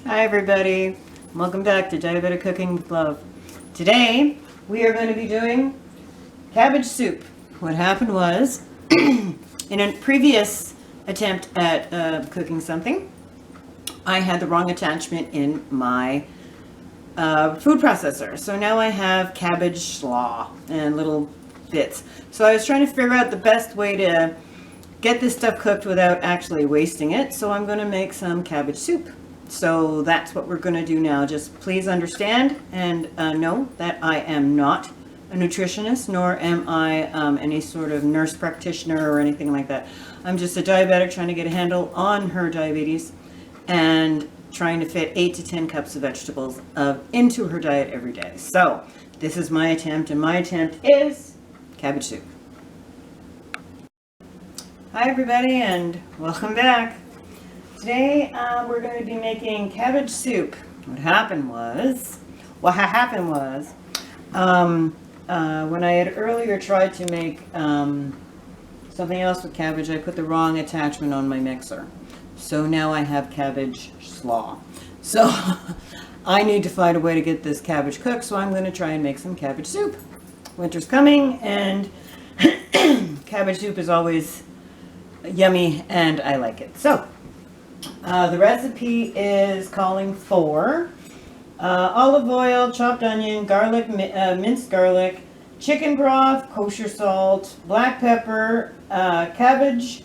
Hi everybody, welcome back to Diabetic Cooking with Love. Today we are going to be doing cabbage soup. What happened was, in a previous attempt at cooking something, I had the wrong attachment in my food processor. So now I have cabbage slaw and little bits. So I was trying to figure out the best way to get this stuff cooked without actually wasting it. So I'm going to make some cabbage soup. So that's what we're going to do now. Just please understand and know that I am not a nutritionist, nor am I any sort of nurse practitioner or anything like that. I'm just a diabetic trying to get a handle on her diabetes and trying to fit 8 to 10 cups of vegetables into her diet every day. So this is my attempt, and my attempt is cabbage soup. Hi everybody, and welcome back. Today we're going to be making cabbage soup. What happened was, when I had earlier tried to make something else with cabbage, I put the wrong attachment on my mixer. So now I have cabbage slaw. So I need to find a way to get this cabbage cooked, so I'm going to try and make some cabbage soup. Winter's coming, and cabbage soup is always yummy, and I like it. So the recipe is calling for olive oil, chopped onion, garlic, minced garlic, chicken broth, kosher salt, black pepper, cabbage,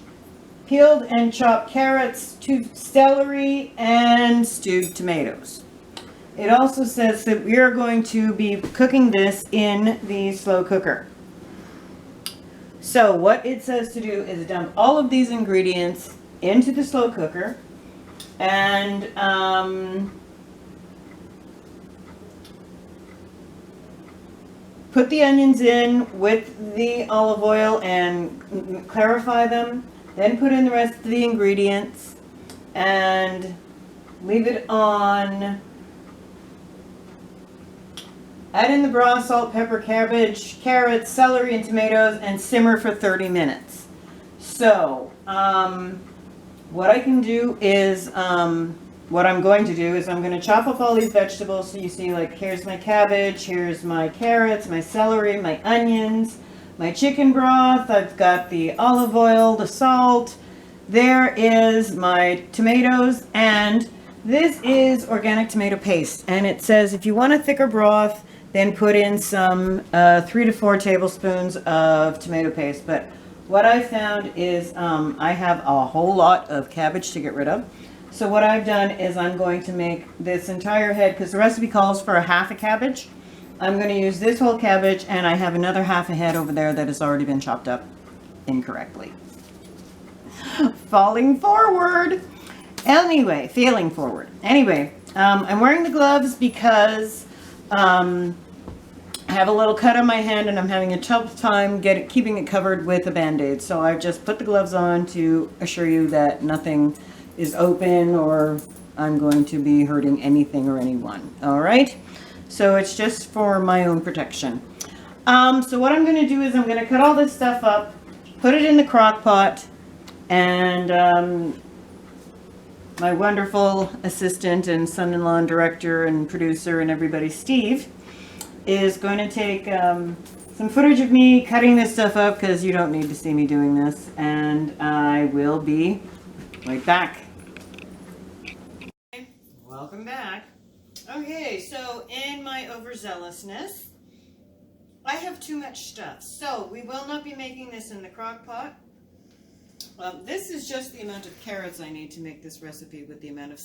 peeled and chopped carrots, celery, and stewed tomatoes. It also says that we are going to be cooking this in the slow cooker. So what it says to do is dump all of these ingredients into the slow cooker and put the onions in with the olive oil and clarify them. Then put in the rest of the ingredients and leave it on. Add in the broth, salt, pepper, cabbage, carrots, celery, and tomatoes, and simmer for 30 minutes. So, what I can do is, what I'm going to do is I'm going to chop up all these vegetables. So you see, like, here's my cabbage, here's my carrots, my celery, my onions, my chicken broth. I've got the olive oil, the salt. There is my tomatoes, and this is organic tomato paste. And it says if you want a thicker broth, then put in some 3 to 4 tablespoons of tomato paste. But what I found is I have a whole lot of cabbage to get rid of. So what I've done is I'm going to make this entire head, because the recipe calls for a half a cabbage. I'm going to use this whole cabbage, and I have another half a head over there that has already been chopped up incorrectly. Falling forward. Anyway, failing forward. Anyway, I'm wearing the gloves because I have a little cut on my hand, and I'm having a tough time keeping it covered with a Band-Aid. So I've just put the gloves on to assure you that nothing is open or I'm going to be hurting anything or anyone. All right? So it's just for my own protection. So what I'm going to do is I'm going to cut all this stuff up, put it in the crock pot, and my wonderful assistant and son-in-law and director and producer and everybody, Steve, is going to take some footage of me cutting this stuff up, because you don't need to see me doing this, and I will be right back. Welcome back. Okay, so in my overzealousness, I have too much stuff, so we will not be making this in the crock pot. This is just the amount of carrots I need to make this recipe with the amount of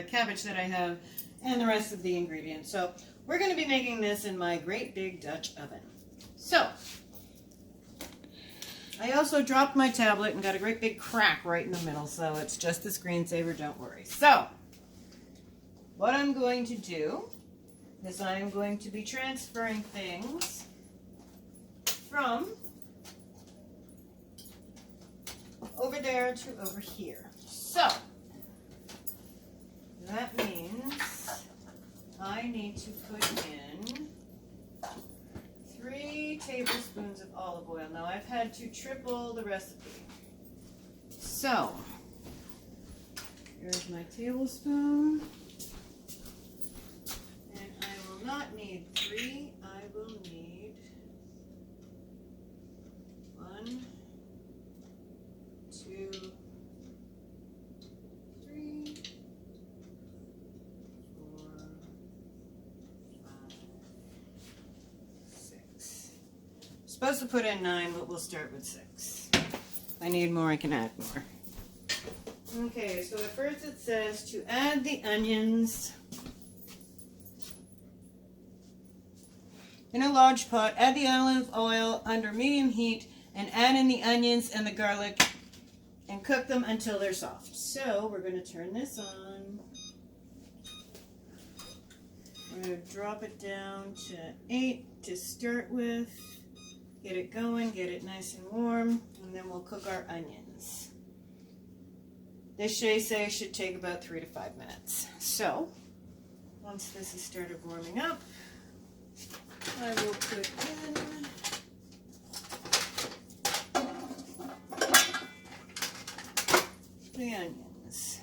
cabbage that I have and the rest of the ingredients. So we're going to be making this in my great big Dutch oven. So I also dropped my tablet and got a great big crack right in the middle, so it's just the screensaver, don't worry. So what I'm going to do is I'm going to be transferring things from over there to over here. So that means I need to put in 3 tablespoons of olive oil. Now I've had to triple the recipe. So here's my tablespoon. need 3. I will need 1, 2, 3, 4, 5, 6. Supposed to put in 9, but we'll start with 6. If I need more, I can add more. Okay, so at first it says to add the onions in a large pot. Add the olive oil under medium heat and add in the onions and the garlic and cook them until they're soft. So we're going to turn this on. We're going to drop it down to 8 to start with. Get it going, get it nice and warm, and then we'll cook our onions. This they say should take about 3 to 5 minutes. So, once this has started warming up, I will put in the onions.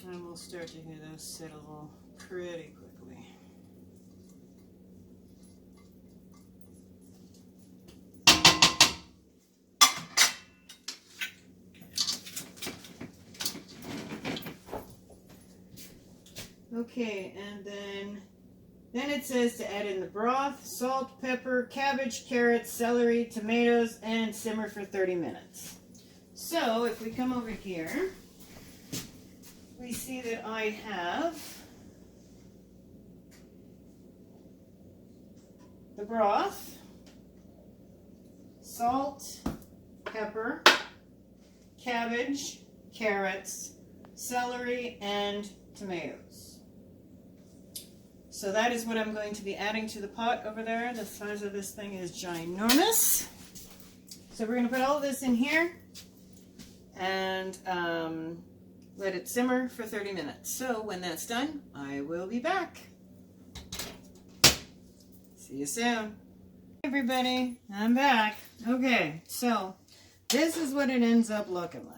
And we'll start to hear those settle pretty quickly. Okay, and then it says to add in the broth, salt, pepper, cabbage, carrots, celery, tomatoes, and simmer for 30 minutes. So if we come over here, we see that I have the broth, salt, pepper, cabbage, carrots, celery, and tomatoes. So that is what I'm going to be adding to the pot over there. The size of this thing is ginormous. So we're going to put all of this in here and let it simmer for 30 minutes. So when that's done, I will be back. See you soon. Hey everybody, I'm back. Okay, so this is what it ends up looking like.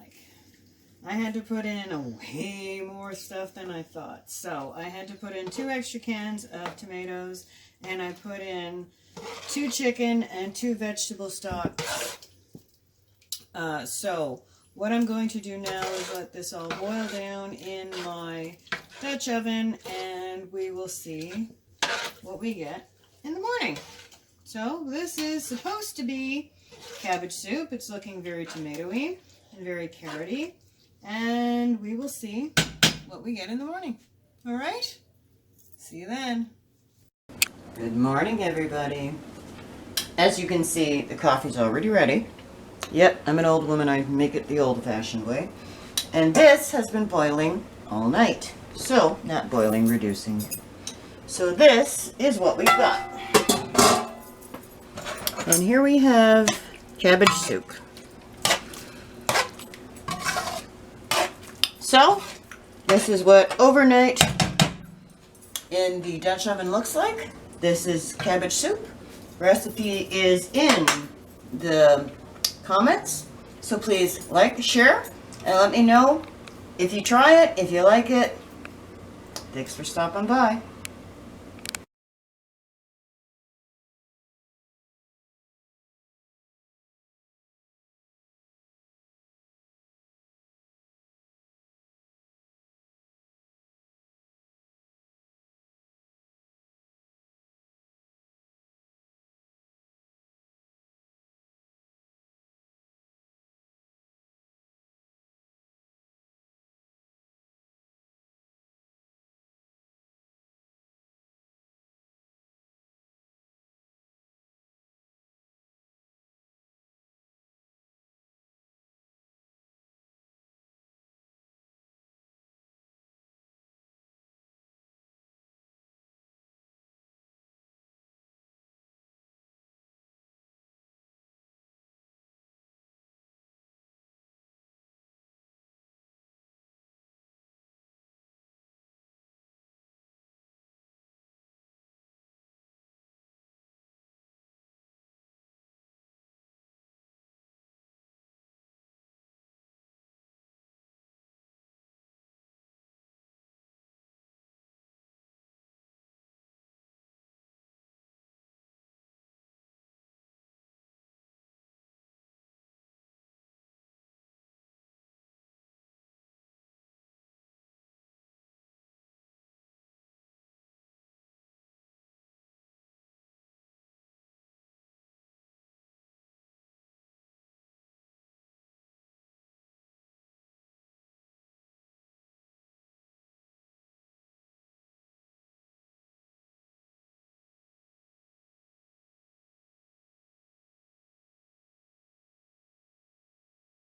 I had to put in a way more stuff than I thought. So I had to put in 2 extra cans of tomatoes, and I put in 2 chicken and 2 vegetable stocks. So what I'm going to do now is let this all boil down in my Dutch oven, and we will see what we get in the morning. So this is supposed to be cabbage soup. It's looking very tomatoey and very carroty. And we will see what we get in the morning. All right? See you then. Good morning, everybody. As you can see, the coffee's already ready. Yep, I'm an old woman. I make it the old-fashioned way. And this has been boiling all night. So, not boiling, reducing. So this is what we've got. And here we have cabbage soup. So, this is what overnight in the Dutch oven looks like. This is cabbage soup. Recipe is in the comments. So please like, share, and let me know if you try it, if you like it. Thanks for stopping by.